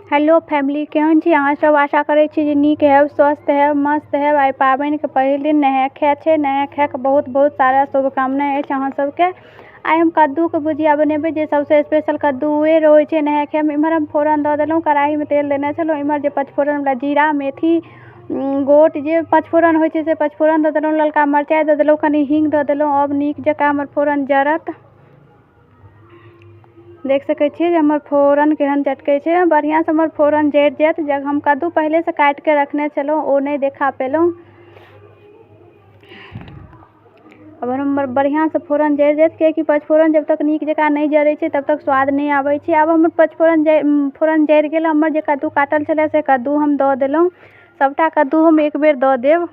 Hello family, केहन छी अहाँ सब। आशा करै छी जे नीक हैब, स्वस्थ हैब, मस्त हैब। आइ पाबनिके पहिल दिन नहाय खाय छै। नहाय खायके बहुत बहुत सारा शुभकामना अछि अहाँ सबके। आइ हम कद्दूके भुजिया बनेबै, जे सबसे स्पेशल कद्दूए रहै छै नहाय खायमे। इम्हर हम फोरन दऽ देलहुँ, कढ़ाईमे तेल देने छलहुँ। इम्हर जे पचफोरनवला जीरा, मेथी, गोट जे पचफोरन होइ छै से पचफोरन दऽ देलहुँ। ललका मिरचाइ दऽ देलहुँ, कनि हींग दऽ देलहुँ। अब नीक जकाँ हमर फोरन जरत। देख सकै छियै जे हमर फोरन केहन चटकै छै। बढ़िआँसँ हमर फोरन जरि जायत। जब हम कद्दू पहिलेसँ काटिके रखने छलहुँ, ओ नहि देखा पेलहुँ। अब हमर बढ़िआँसँ फोरन जरि जायत, किएकि पचफोरन जब तक नीक जकाँ नहि जरै छै तब तक स्वाद नहि आबै छै। आब हमर फोरन जरि गेल। हमर जे कद्दू काटल छलै से कद्दू हम दऽ देलहुँ। सबटा कद्दू हम एक बेर दऽ देब।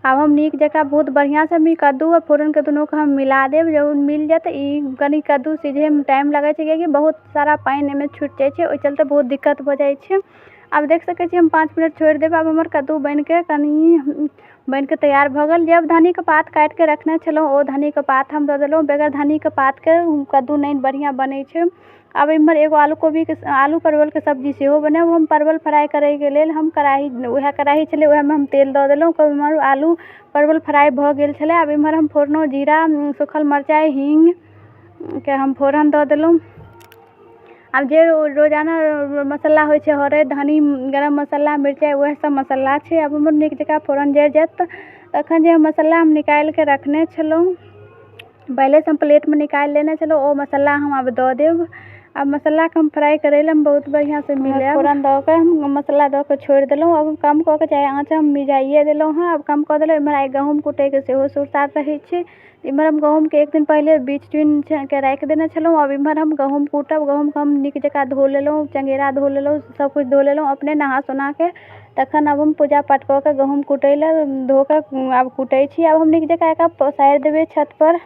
अब हम नीक जकाँ बहुत बढ़िआँसँ हम ई कद्दू और फोरनके दुनूके हम मिला देब। जब मिल जायत, ई कनि कद्दू सिझैमे टाइम लगै छै, किएकि बहुत सारा पानि एहिमे छूटि जाइ छै, ओहि चलते बहुत दिक्कत भऽ जाइ छै। आब देख सकै छी हम 5 मिनट छोड़ि देब। आब हमर कद्दू बनिके तैयार भऽ गेल। जब धन्नीके पात काटिके रखने छलहुँ, ओ धन्नीके पात हम दऽ देलहुँ। बगैर धन्नीके पातके कद्दू नहि बढ़िआँ बनै छै। अब इम्हर एगो आलू परवलके सब्जी सेहो बनाएब। हम परवल फ्राई करैके लेल हम वएह कढ़ाई छलै, ओहिमे हम तेल दऽ देलहुँ। हमर आलू परवल फ्राई भऽ गेल छलै। अब इम्हर हम फोरनो जीरा, सूखल मिरचाइ, हींगके हम फोरन दऽ देलहुँ। अब जे रोजाना मसाला होइ छै, हरैद, धनी, गरम मसाला, मिरचाइ, वएह सब मसाला छै। अब हमर नीक जकाँ फोरन जरि जायत। तखन जे मसाला हम निकालिके रखने छलहुँ, पहिलेसँ हम प्लेटमे निकालि लेने छलहुँ, ओ मसाला हम आब दऽ देब। अब मसालाके हम फ्राई करै लए हम बहुत बढ़िआँसँ मिलाएब। फोरन दऽ कऽ हम मसाला दऽ कऽ छोड़ि देलहुँ। अब कम कऽ के चाहे आँच हम मिजाइए देलहुँ हँ। अब कम कऽ देलहुँ। इम्हर आइ गहूँम कुटैके सेहो सुरसार रहै छै। इम्हर हम गहूँमके एक दिन पहिले बीछ चुनिके राखि देने छलहुँ। अब इम्हर हम गहूँम कूटब। गहूँमके हम नीक जकाँ धो लेलहुँ, चंगेरा धो लेलहुँ, सबकिछु धो लेलहुँ अपने नहा सोनाके। तखन अब हम पूजा पाठ कऽ के गहूँम कुटै लए धो कऽ आब कुटै छी। अब हम नीक जकाँ एकरा पसारि देबै छतपर।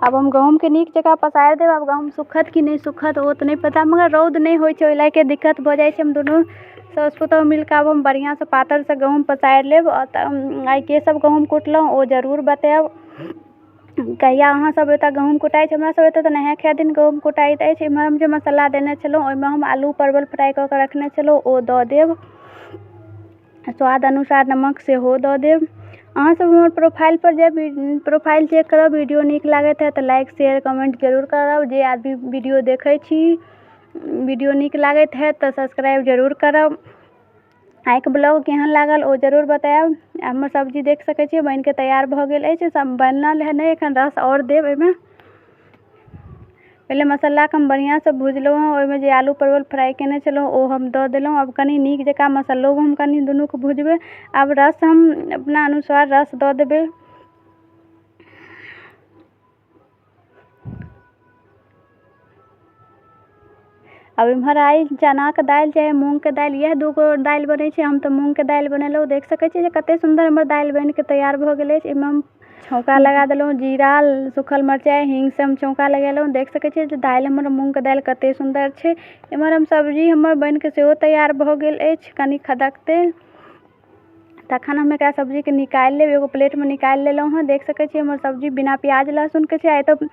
अब हम गहूँमके नीक जकाँ पसारि देब। अब गहूँम सुखत कि नहि सुखत ओ तऽ नहि पता, मगर रौद नहि होइ छै, ओहि लए के दिक्कत भऽ जाइ छै। हम दुनू साउस पुतोहु मिलके अब हम बढ़िआँसँ पातरसँ गहूँम पसारि लेब। आइ के सब गहूँम कुटलहुँ ओ जरूर बताएब। कहिया अहाँ सब एतऽ गहूँम कुटाइ छै। हमरा सब एतऽ तऽ नहाय खाय दिन गहूँम कुटाइत अछि। इम्हर हम जे मसाला देने छलहुँ, ओहिमे हम आलू परवल फ्राई कऽ के रखने छलहुँ, ओ दऽ देब। स्वाद अनुसार नमक सेहो दऽ देब। अहाँ सब हमर प्रोफाइल चेक करब। वीडियो नीक लागैत है तऽ लाइक शेयर कमेंट जरूर करब। जे आदमी वीडियो देखै छी, वीडियो नीक लागैत है तऽ सब्सक्राइब जरूर करब। आइके ब्लॉग केहन लागल ओ जरूर बताएब। हमर सब्जी देख सकै छियै बनिके तैयार भऽ गेल अछि। सब बनल है नहि, एखन रस और देब एहिमे। पहिले मसालाके हम बढ़िआँसँ भुजलहुँ हँ। ओहिमे जे आलू परवल फ्राई केने छलहुँ ओ हम दऽ देलहुँ। अब कनि नीक जकाँ मसालो हम कनि दुनूके भुजबै। अब रस हम अपना अनुसार रस दऽ देबै। अब इम्हर आइ चनाके दालि चाहे मूँगके दालि, इएह दूगो दालि बनै छै। हम तऽ मूँगके दालि बनेलहुँ। देख सकै छियै जे कतेक सुन्दर हमर दालि बनिके तैयार भऽ गेल अछि। एहिमे हम छौँका लगा देलहुँ, जीरा, सूखल मिरचाइ, हींगसँ हम छौँका लगेलहुँ। देख सकै छियै जे दालि हमर मूँगके दालि कतेक सुन्दर छै। इम्हर हम सब्जी हमर बनिके सेहो तैयार भऽ गेल अछि, कनि खदकतै। तखन हम एकरा सब्जीके निकालि लेब। एगो प्लेटमे निकालि लेलहुँ हँ। देख सकै छियै हमर सब्जी बिना प्याज लहसुनके छै। आइ तऽ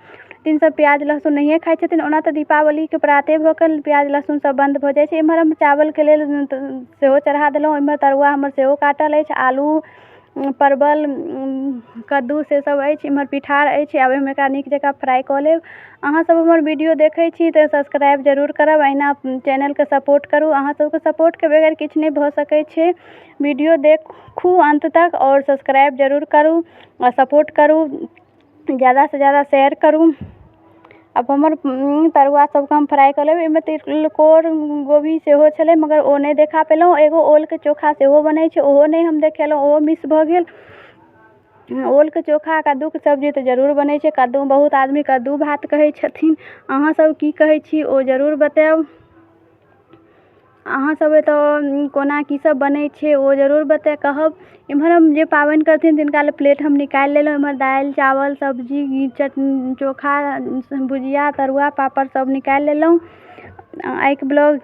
दिन सब प्याज लहसुन नहिए खाइ छथिन। ओना तऽ दीपावलीके प्राते भऽ कऽ प्याज लहसुन सब बन्द भऽ जाइ छै। इम्हर हम चावलके लेल सेहो चढ़ा देलहुँ। इम्हर तरुआ हमर सेहो काटल अछि। आलू, परवल, कद्दू से सब अछि। इम्हर पिठार अछि। आब हम एकरा नीक जकाँ फ्राई कऽ लेब। अहाँ सब हमर वीडियो देखै छी तऽ सब्सक्राइब जरूर करब। अहिना चैनलके सपोर्ट करू। अहाँ सबके सपोर्टके बगैर किछु नहि भऽ सकै छै। वीडियो देखू अंत तक और सब्सक्राइब जरूर करू और सपोर्ट करू। ज़्यादासँ ज़्यादा शेयर करू। अब हमर तरुआ सबके हम फ्राई कऽ लेब। एहिमे तिलकोर गोभी सेहो छलै, मगर ओ नहि देखा पेलहुँ। एगो ओलके चोखा सेहो बनै छै, ओहो नहि हम देखेलहुँ, ओहो मिस भऽ गेल। ओलके चोखा, कद्दूके सब्जी तऽ जरूर बनै छै। बहुत आदमी कद्दू भात कहै छथिन। अहाँ सब की कहै छी ओ जरूर बताएब। अहाँ सब एतऽ कोना की सब बनै छै ओ जरूर कहब। इम्हर हम जे पाबनि करथिन तिनका लेल प्लेट हम निकालि लेलहुँ। इम्हर दालि चावल सब्जी चोखा भुजिया तरुआ पापड़ सब निकालि लेलहुँ। आइके ब्लॉग